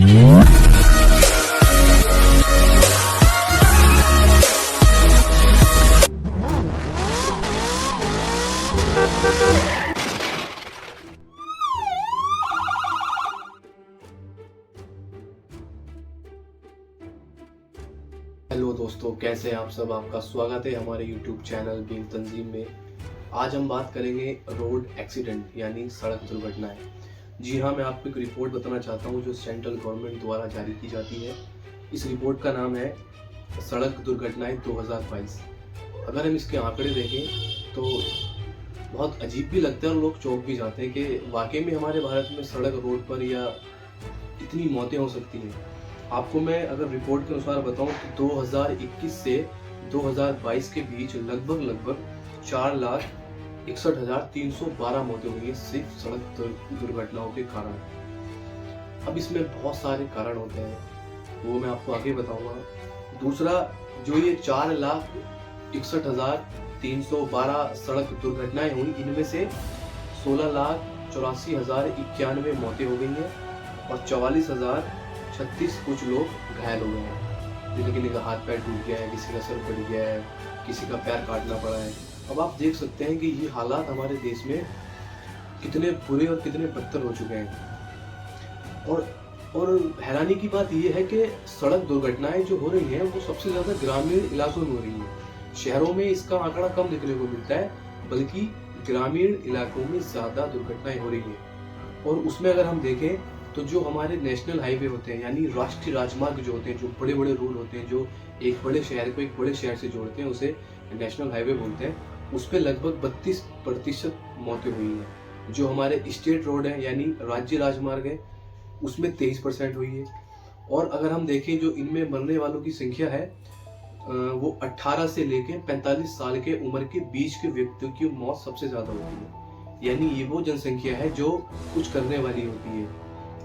Hello दोस्तों, कैसे हैं आप सब। आपका स्वागत है हमारे YouTube चैनल बीइंग तंजीम में। आज हम बात करेंगे रोड एक्सीडेंट यानी सड़क दुर्घटनाएं। जी हाँ, मैं आपको एक रिपोर्ट बताना चाहता हूँ जो सेंट्रल गवर्नमेंट द्वारा जारी की जाती है। इस रिपोर्ट का नाम है सड़क दुर्घटनाएं 2022। अगर हम इसके आंकड़े देखें तो बहुत अजीब भी लगता है और लोग चौंक भी जाते हैं कि वाकई में हमारे भारत में सड़क रोड पर या इतनी मौतें हो सकती हैं। आपको मैं अगर रिपोर्ट के अनुसार बताऊं तो 2021 से 2022 के बीच लगभग 4,61,312 मौतें हुई हैं सिर्फ सड़क दुर्घटनाओं के कारण। अब इसमें बहुत सारे कारण होते हैं, वो मैं आपको आगे बताऊंगा। दूसरा, जो ये 4,61,312 सड़क दुर्घटनाएं हुई, इनमें से 16,84,091 मौतें हो गई हैं और 44,036 कुछ लोग घायल हो गए हैं। किसी का हाथ पैर टूट गया है, किसी का सर फट गया है, किसी का पैर काटना पड़ा है। अब आप देख सकते हैं कि ये हालात हमारे देश में कितने बुरे और कितने बदतर हो चुके हैं। और हैरानी की बात यह है कि सड़क दुर्घटनाएं जो हो रही हैं वो सबसे ज्यादा ग्रामीण इलाकों में हो रही हैं। शहरों में इसका आंकड़ा कम देखने को मिलता है, बल्कि ग्रामीण इलाकों में ज्यादा दुर्घटनाएं हो रही हैं। और उसमें अगर हम देखें तो जो हमारे नेशनल हाईवे होते हैं यानी राष्ट्रीय राजमार्ग जो होते हैं, जो बड़े बड़े रोड होते हैं, जो एक बड़े शहर को एक बड़े शहर से जोड़ते हैं, उसे नेशनल हाईवे बोलते हैं। उस पर लगभग 32% मौतें हुई हैं। जो हमारे स्टेट रोड है यानी राज्य राजमार्ग है, उसमें 23% हुई है। और अगर हम देखें जो इनमें मरने वालों की संख्या है, वो 18 से लेकर 45 साल के उम्र के बीच के व्यक्तियों की मौत सबसे ज्यादा होती है। यानी ये वो जनसंख्या है जो कुछ करने वाली होती है,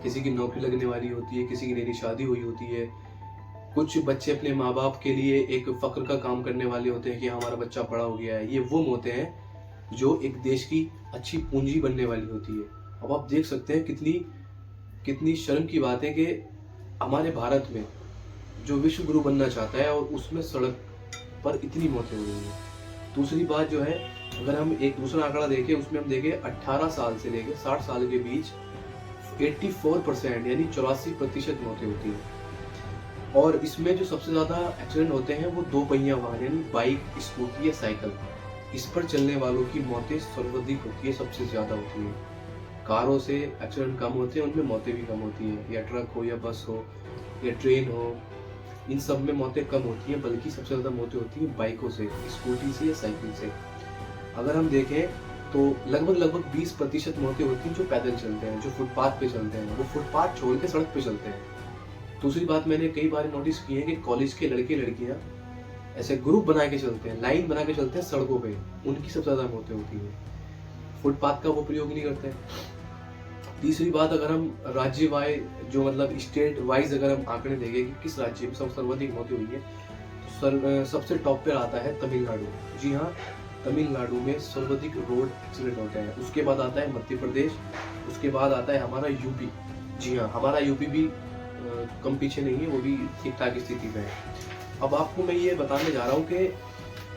किसी की नौकरी लगने वाली होती है, किसी की नई शादी हुई होती है। कुछ बच्चे अपने माँ बाप के लिए एक फक्र का काम करने वाले होते हैं कि हमारा बच्चा बड़ा हो गया है। ये वो मौतें हैं जो एक देश की अच्छी पूंजी बनने वाली होती है। अब आप देख सकते हैं कितनी शर्म की बात है कि हमारे भारत में जो विश्व गुरु बनना चाहता है और उसमें सड़क पर इतनी मौतें हो रही हैं। दूसरी बात जो है, अगर हम एक दूसरा आंकड़ा देखें, उसमें हम देखें 18 साल से लेकर 60 साल के बीच 84% यानी 84% मौतें होती हैं। और इसमें जो सबसे ज्यादा एक्सीडेंट होते हैं वो दो पहिया वाहन यानी बाइक, स्कूटी या साइकिल, इस पर चलने वालों की मौतें सर्वाधिक होती है, सबसे ज्यादा होती है। कारों से एक्सीडेंट कम होते हैं, उनमें मौतें भी कम होती हैं, या ट्रक हो या बस हो या ट्रेन हो, इन सब में मौतें कम होती हैं, बल्कि सबसे ज्यादा मौतें होती हैं बाइकों से, स्कूटी से या साइकिल से। अगर हम देखें तो लगभग 20% मौतें होती हैं जो पैदल चलते हैं, जो फुटपाथ पे चलते हैं, वो फुटपाथ छोड़ के सड़क पे चलते हैं। दूसरी बात मैंने कई बार नोटिस की है कि कॉलेज के लड़के लड़कियां ऐसे ग्रुप बना के चलते हैं, लाइन बना के चलते हैं सड़कों पे, उनकी सबसे ज्यादा मौतें होती हैं। फुटपाथ का वो प्रयोग नहीं करते हैं। तीसरी बात, अगर हम राज्य वाइज जो मतलब स्टेट वाइज अगर हम आंकड़े देखें कि किस राज्य में सर्वाधिक मौतें हुई है, तो सबसे टॉप पे आता है तमिलनाडु। जी हाँ, तमिलनाडु में सर्वाधिक रोड एक्सीडेंट होते हैं। उसके बाद आता है मध्य प्रदेश, उसके बाद आता है हमारा यूपी। जी हाँ, हमारा यूपी भी कम पीछे नहीं है, वो भी ठीक ठाक स्थिति में है। अब आपको मैं ये बताने जा रहा हूँ कि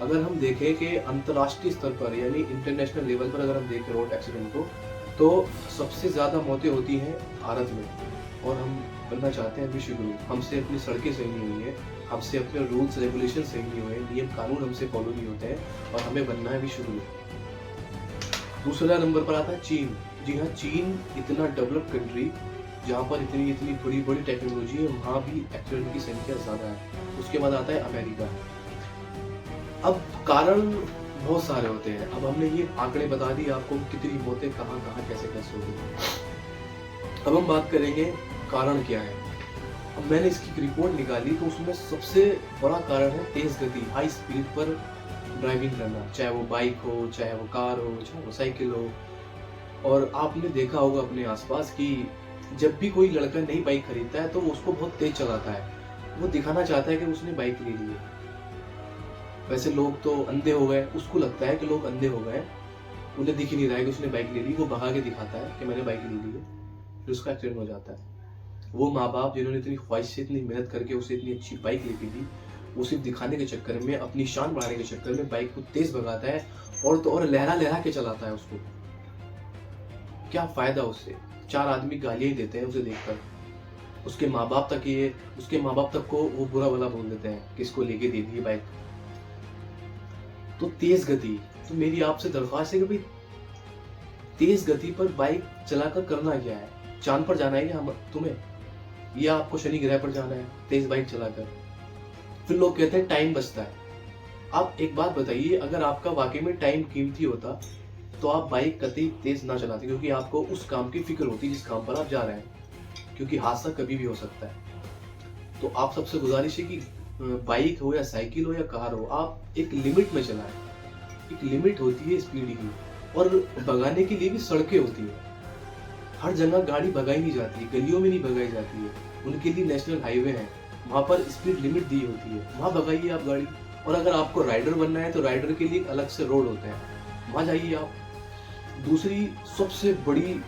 अगर हम देखें कि अंतर्राष्ट्रीय स्तर पर यानी इंटरनेशनल लेवल पर अगर हम देखें रोड एक्सीडेंट को, तो सबसे ज्यादा मौतें होती हैं भारत में। और हम बनना चाहते हैं विश्व गुरु। हमसे अपनी सड़कें सही नहीं हुई है, हमसे अपने रूल्स रेगुलेशन सही नहीं हुए, नियम कानून हमसे फॉलो नहीं होते हैं, और हमें बनना है विश्व गुरु। दूसरा नंबर पर आता है चीन। जी हाँ, चीन इतना डेवलप्ड कंट्री जहाँ पर इतनी बड़ी टेक्नोलॉजी है, वहाँ भी एक्सीडेंट की संख्या ज्यादा है। उसके बाद आता है अमेरिका। अब कारण बहुत सारे होते हैं। अब हमने ये आंकड़े बता दिए आपको कितनी मौतें कहाँ कैसे हो रही है। अब हम बात करेंगे कारण क्या है। अब मैंने इसकी रिपोर्ट निकाली तो उसमें सबसे बड़ा कारण है तेज गति, हाई स्पीड पर ड्राइविंग करना, चाहे वो बाइक हो, चाहे वो कार हो, चाहे वो साइकिल हो। और आपने देखा होगा अपने आसपास कि जब भी कोई लड़का नई बाइक खरीदता है तो उसको बहुत तेज चलाता है, वो दिखाना चाहता है कि उसने बाइक ले ली है। वैसे लोग तो अंधे हो गए, उसको लगता है कि लोग अंधे हो गए, उन्हें दिख ही नहीं रहा है कि उसने बाइक ले ली, वो भगा के दिखाता है कि मैंने बाइक ले ली है, फिर उसका एक्सीडेंट हो जाता है। वो माँ बाप जिन्होंने इतनी ख्वाहिश से, इतनी मेहनत करके उसे इतनी अच्छी बाइक लेती थी, वो सिर्फ दिखाने के चक्कर में, अपनी शान बढ़ाने के चक्कर में बाइक को तेज भगाता है और तो और लहरा लहरा के चलाता है उसको। क्या फायदा उससे? 4 आदमी गालियां ही देते हैं उसे देखकर। उसके माँ बाप तक को वो बुरा भला बोल देते हैं कि इसको लेके दे दी बाइक। तो तेज गति, तो मेरी आपसे दरख्वास्त है कि भाई तेज गति पर बाइक चलाकर करना क्या है? चांद पर जाना है क्या तुम्हें, या आपको शनि ग्रह पर जाना है तेज बाइक चलाकर? फिर लोग कहते हैं टाइम बचता है। आप एक बात बताइए, अगर आपका वाकई में टाइम कीमती होता तो आप बाइक कतई तेज ना चलाते, क्योंकि आपको उस काम की फिक्र होती जिस काम पर आप जा रहे हैं, क्योंकि हादसा कभी भी हो सकता है। तो आप सबसे गुजारिश है कि बाइक हो या साइकिल हो या कार हो, आप एक लिमिट में चलाएं। एक लिमिट होती है स्पीड की, और भगाने के लिए भी सड़कें होती है। हर जगह गाड़ी भगाई नहीं जाती, गलियों में नहीं भगाई जाती है, उनके लिए नेशनल हाईवे है, वहां पर स्पीड लिमिट दी होती है, वहां भगाइए आप गाड़ी। और अगर आपको राइडर बनना है तो राइडर के लिए अलग से रोड होते हैं, वहां जाइए आप। दूसरी सबसे बड़ी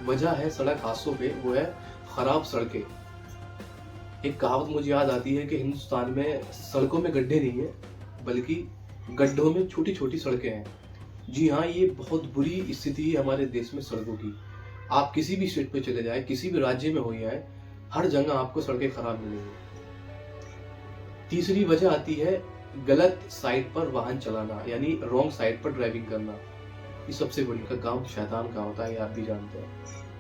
वजह है सड़क हादसों पे, वो है खराब सड़कें। एक कहावत मुझे याद आती है कि हिंदुस्तान में सड़कों में गड्ढे नहीं है, बल्कि गड्ढों में छोटी छोटी सड़कें हैं। जी हाँ, ये बहुत बुरी स्थिति है हमारे देश में सड़कों की। आप किसी भी स्टेट पे चले जाए, किसी भी राज्य में हो जाए, हर जगह आपको सड़कें खराब मिलेंगी। तीसरी वजह आती है गलत साइड पर वाहन चलाना, यानी रॉन्ग साइड पर ड्राइविंग करना। ये सबसे बड़ी का काम शैतान का होता है, आप भी जानते हैं।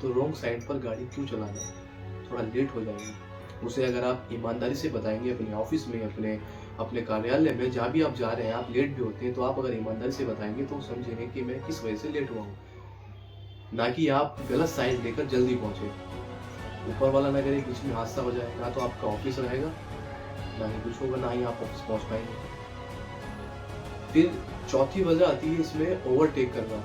तो रॉन्ग साइड पर गाड़ी क्यों चलाना? थोड़ा लेट हो जाएंगे। उसे अगर आप ईमानदारी से बताएंगे अपने ऑफिस में, अपने कार्यालय में, जहाँ भी आप जा रहे हैं, आप लेट भी होते हैं, तो आप अगर ईमानदारी से बताएंगे तो समझेंगे कि मैं किस वजह से लेट हुआ हूँ, ना कि आप गलत साइड लेकर जल्दी पहुंचे। ऊपर वाला ना करे बीच में हादसा हो जाए, ना तो आपका ऑफिस रहेगा, ना ही कुछ होगा, ना ही आप ऑफिस पहुंच पाएंगे। फिर चौथी वजह आती है इसमें ओवरटेक करना।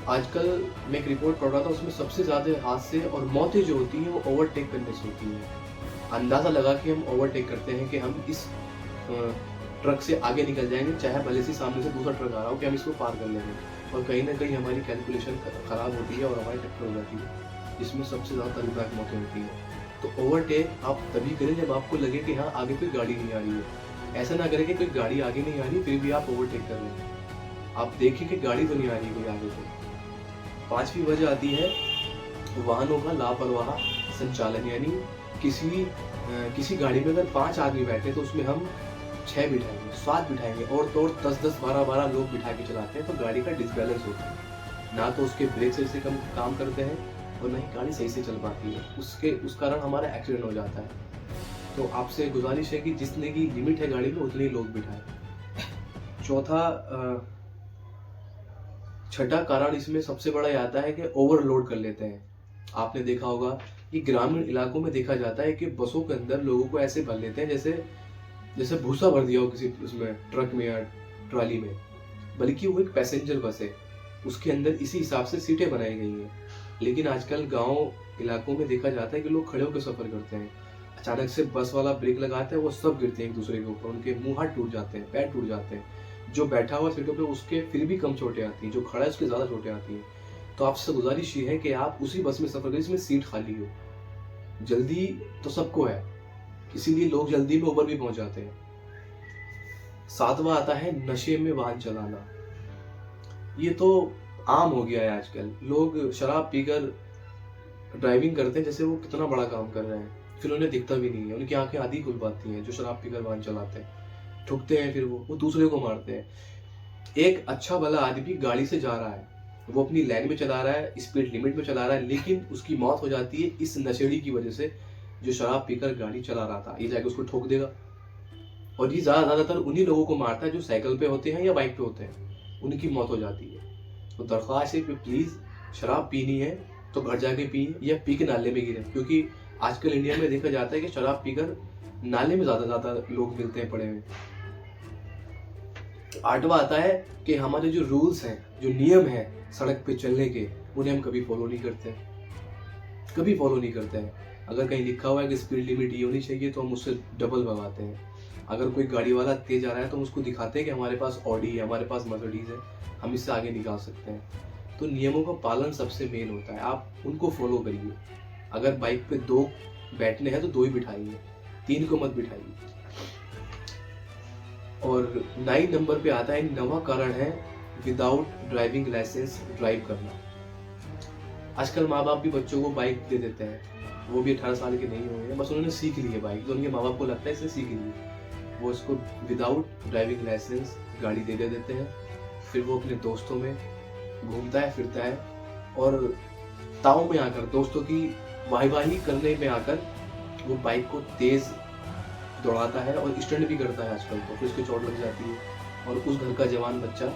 आजकल मैं एक रिपोर्ट पढ़ रहा था, उसमें सबसे ज्यादा हादसे और मौतें जो होती हैं वो ओवरटेक करने से होती हैं। अंदाजा लगा के हम ओवरटेक करते हैं कि हम इस ट्रक से आगे निकल जाएंगे, चाहे भले से सामने से दूसरा ट्रक आ रहा हो, कि हम इसको पार कर लेंगे, और कहीं ना कहीं हमारी कैलकुलेशन खराब होती है और हमारी टक्कर हो जाती है, जिसमें सबसे ज्यादा दर्दनाक मौतें होती हैं। तो ओवरटेक आप तभी करें जब आपको लगे कि हाँ आगे कोई गाड़ी नहीं आ रही है। ऐसा ना करें कि कोई गाड़ी आगे नहीं आ रही फिर भी आप ओवरटेक कर रहे हैं। आप देखिए कि गाड़ी तो नहीं आ रही कोई आगे से। पांचवी वजह आती है वाहनों का लापरवाह संचालन, यानी किसी गाड़ी में अगर 5 आदमी बैठे तो उसमें हम 6 बिठाएंगे, 7 बिठाएंगे, और तो और 10-10, 12-12 लोग बिठा के चलाते हैं, तो गाड़ी का डिसबैलेंस होता है। ना तो उसके ब्रेक सही से काम करते हैं और ना ही गाड़ी सही से चल पाती है। उस कारण हमारा एक्सीडेंट हो जाता है। तो आपसे गुजारिश है कि जितने की लिमिट है गाड़ी में उतने ही लोग बिठाएं। छठा कारण इसमें सबसे बड़ा यह आता है कि ओवरलोड कर लेते हैं। आपने देखा होगा कि ग्रामीण इलाकों में देखा जाता है कि बसों के अंदर लोगों को ऐसे भर लेते हैं जैसे भूसा भर दिया हो किसी उसमें ट्रक में या ट्रॉली में, बल्कि वो एक पैसेंजर बस है, उसके अंदर इसी हिसाब से सीटें बनाई गई हैं। लेकिन आजकल गांव इलाकों में देखा जाता है कि लोग खड़े होकर सफर करते हैं। अचानक से बस वाला ब्रेक लगाता है, वो सब गिरते हैं एक दूसरे के ऊपर, उनके मुंह हाथ टूट जाते हैं, पैर टूट जाते हैं। जो बैठा हुआ सीटों पे उसके फिर भी कम चोटें आती हैं, जो खड़ा है उसके ज्यादा चोटें आती हैं। तो आपसे गुजारिश ये है कि आप उसी बस में सफर करें जिसमें सीट खाली हो। जल्दी तो सबको है, इसीलिए लोग जल्दी में ऊपर भी पहुंच जाते हैं। 7वां आता है नशे में वाहन चलाना। ये तो आम हो गया है आजकल। लोग शराब पीकर ड्राइविंग करते हैं जैसे वो कितना बड़ा काम कर रहे हैं, फिर उन्हें दिखता भी नहीं है, उनकी आंखें आधी खुल पाती हैं। जो शराब पीकर वाहन चलाते हैं ठुकते हैं, फिर वो दूसरे को मारते हैं। एक अच्छा भला आदमी गाड़ी से जा रहा है, वो अपनी लाइन में चला रहा है, स्पीड लिमिट में चला रहा है, लेकिन उसकी मौत हो जाती है इस नशेड़ी की वजह से जो शराब पीकर गाड़ी चला रहा था। ये जाके उसको ठोक देगा। और ये ज्यादातर उन्हीं लोगों को मारता है जो साइकिल पे होते हैं या बाइक पे होते हैं, उनकी मौत हो जाती है। तो दरख्वास्त है कि प्लीज शराब पीनी है तो घर जाके पिए या पी के नाले में गिरे, क्योंकि आजकल इंडिया में देखा जाता है कि शराब पीकर नाले में ज्यादा लोग मिलते हैं पड़े हुए। 8वां आता है कि हमारे जो रूल्स हैं, जो नियम हैं सड़क पे चलने के, उन्हें हम कभी फॉलो नहीं करते हैं। अगर कहीं लिखा हुआ है कि स्पीड लिमिट ये होनी चाहिए तो हम उससे डबल भगाते हैं। अगर कोई गाड़ी वाला तेज आ रहा है तो हम उसको दिखाते हैं कि हमारे पास ऑडी है, हमारे पास मर्सिडीज है, हम इससे आगे निकाल सकते हैं। तो नियमों का पालन सबसे मेन होता है, आप उनको फॉलो करिए। अगर बाइक पे 2 बैठने हैं तो 2 ही बिठाइए, 3 को मत बिठाइए। और 9 नंबर पे आता है, 9वां कारण है विदाउट ड्राइविंग लाइसेंस ड्राइव करना। आजकल माँ बाप भी बच्चों को बाइक दे देते हैं, वो भी 18 साल के नहीं हुए हैं, बस उन्होंने सीख ली है बाइक, तो उनके माँ बाप को लगता है इसे सीख ली है, वो इसको विदाउट ड्राइविंग लाइसेंस गाड़ी दे देते हैं। फिर वो अपने दोस्तों में घूमता है फिरता है और ताव में आकर, दोस्तों की वाहवाही करने में आकर वो बाइक को तेज दौड़ाता है और स्टंट भी करता है आजकल, तो फिर उसको चोट लग जाती है और उस घर का जवान बच्चा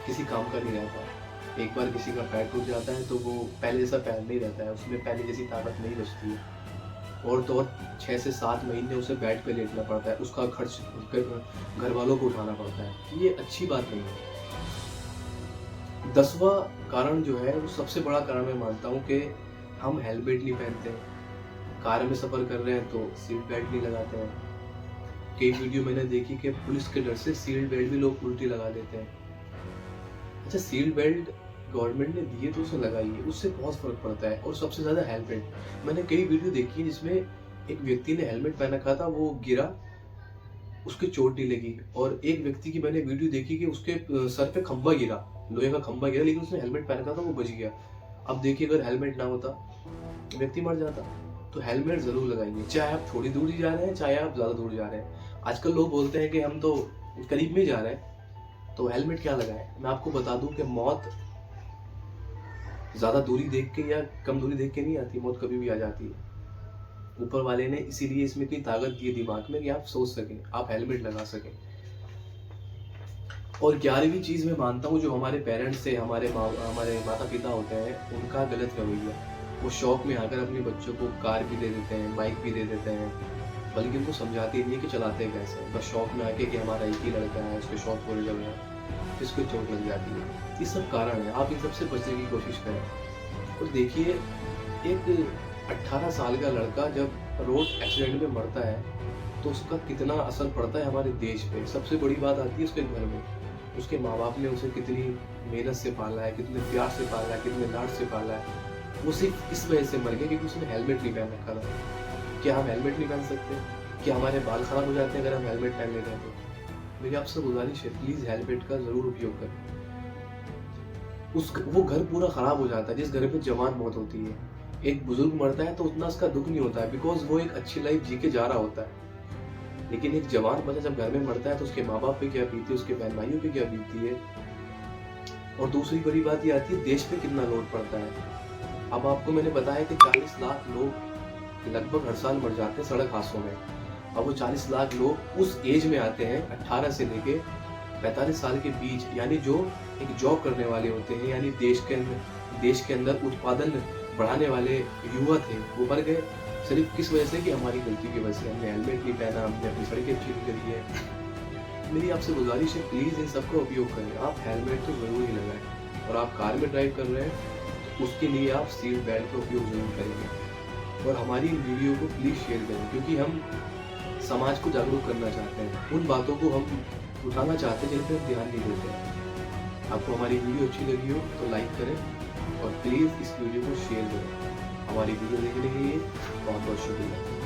किसी काम का नहीं रहता। एक बार किसी का पैर टूट जाता है तो वो पहले जैसा पैर नहीं रहता है, उसमें पहले जैसी ताकत नहीं बचती है, और तो और 6 से 7 महीने उसे बेड पे लेटना पड़ता है, उसका खर्च घर वालों को उठाना पड़ता है। ये अच्छी बात नहीं है। 10वां कारण जो है वो सबसे बड़ा कारण मैं मानता हूँ कि हम हेलमेट नहीं पहनते हैं, कार में सफर कर रहे हैं तो सीट बेल्ट नहीं लगाते हैं। कई वीडियो मैंने देखी कि पुलिस के डर से सीट बेल्ट भी लोग उल्टी लगा देते हैं। अच्छा, सीट बेल्ट गवर्नमेंट ने दिए तो उसे लगाइए, उससे बहुत फर्क पड़ता है। और सबसे ज्यादा हेलमेट, मैंने कई वीडियो देखी है जिसमें एक व्यक्ति ने हेलमेट पहन रखा था, वो गिरा, उसके चोट नहीं लगी। और एक व्यक्ति की मैंने वीडियो देखी कि उसके सर पे खंबा गिरा, लोहे का खंबा गिरा, लेकिन उसने हेलमेट पहन रखा था, वो बच गया। अब देखिए, अगर हेलमेट ना होता व्यक्ति मर जाता। तो हेलमेट जरूर लगाइए, चाहे आप थोड़ी दूर ही जा रहे हैं, चाहे आप ज्यादा दूर जा रहे हैं। आजकल लोग बोलते हैं कि हम तो करीब में जा रहे हैं, तो हेलमेट क्या लगाए। मैं आपको बता दूं कि मौत ज्यादा दूरी देख के या कम दूरी देख के नहीं आती, मौत कभी भी आ जाती है। ऊपर वाले ने इसीलिए इसमें इतनी ताकत दी है दिमाग में कि आप सोच सकें, आप हेलमेट लगा सकें। और 11वीं चीज मैं मानता हूँ, जो हमारे पेरेंट्स से, हमारे माता पिता होते हैं, उनका गलत रवैया। वो शौक में आकर अपने बच्चों को कार भी दे देते हैं, बाइक भी दे देते हैं, बल्कि उनको समझाते नहीं कि चलाते कैसे। बस शौक में आके कि हमारा एक ही लड़का है, उसके शौक पूरे जब है, इसको चोट लग जाती है। ये सब कारण है, आप इन सबसे बचने की कोशिश करें। और देखिए, एक 18 साल का लड़का जब रोड एक्सीडेंट में मरता है तो उसका कितना असर पड़ता है हमारे देश पे। सबसे बड़ी बात आती है उसके घर में, उसके माँ बाप ने उसे कितनी मेहनत से पाला है, कितने प्यार से पाला है, कितने लाड से पाला है। वो सिर्फ इस वजह से मर गया क्योंकि उसने हेलमेट नहीं पहन रखा था। क्या हम हेलमेट नहीं पहन सकते? क्या हमारे बाल खराब हो जाते हैं अगर हम हेलमेट पहन लेते हैं? तो मेरी आपसे गुजारिश है, प्लीज हेलमेट का जरूर उपयोग करें। वो घर पूरा खराब हो जाता है जिस घर में जवान मौत होती है। एक बुजुर्ग मरता है तो उतना उसका दुख नहीं होता है, बिकॉज वो एक अच्छी लाइफ जी के जा रहा होता है। लेकिन एक जवान बच्चा जब घर में मरता है तो उसके माँ बाप पे क्या बीती है, उसके बहन भाइयों पे क्या बीती है। और दूसरी बड़ी बात ये आती है, देश पे कितना लोड पड़ता है। अब आपको मैंने बताया कि 40 लाख लोग लगभग हर साल मर जाते हैं सड़क हादसों में। अब वो 40 लाख लोग उस एज में आते हैं 18 से लेके 45 साल के बीच, यानी जो एक जॉब करने वाले होते हैं, यानी देश के अंदर उत्पादन बढ़ाने वाले युवा थे, वो मर गए सिर्फ किस वजह से कि हमारी गलती की वजह से हमने हेलमेट नहीं पहना, हमने अपनी सड़कें अच्छी नहीं करी है। मेरी आपसे गुजारिश है, प्लीज इन सबका उपयोग करें। आप हेलमेट तो जरूर ही लगाएं, और आप कार में ड्राइव कर रहे हैं तो उसके लिए आप सीट बेल्ट का उपयोग जरूर करेंगे। और हमारी वीडियो को प्लीज शेयर करें, क्योंकि हम समाज को जागरूक करना चाहते हैं, उन बातों को हम उठाना चाहते हैं जिन पर ध्यान नहीं देते हैं। आपको हमारी वीडियो अच्छी लगी हो तो लाइक करें और प्लीज इस वीडियो को शेयर करें। हमारी वीडियो देखने के लिए बहुत बहुत शुक्रिया।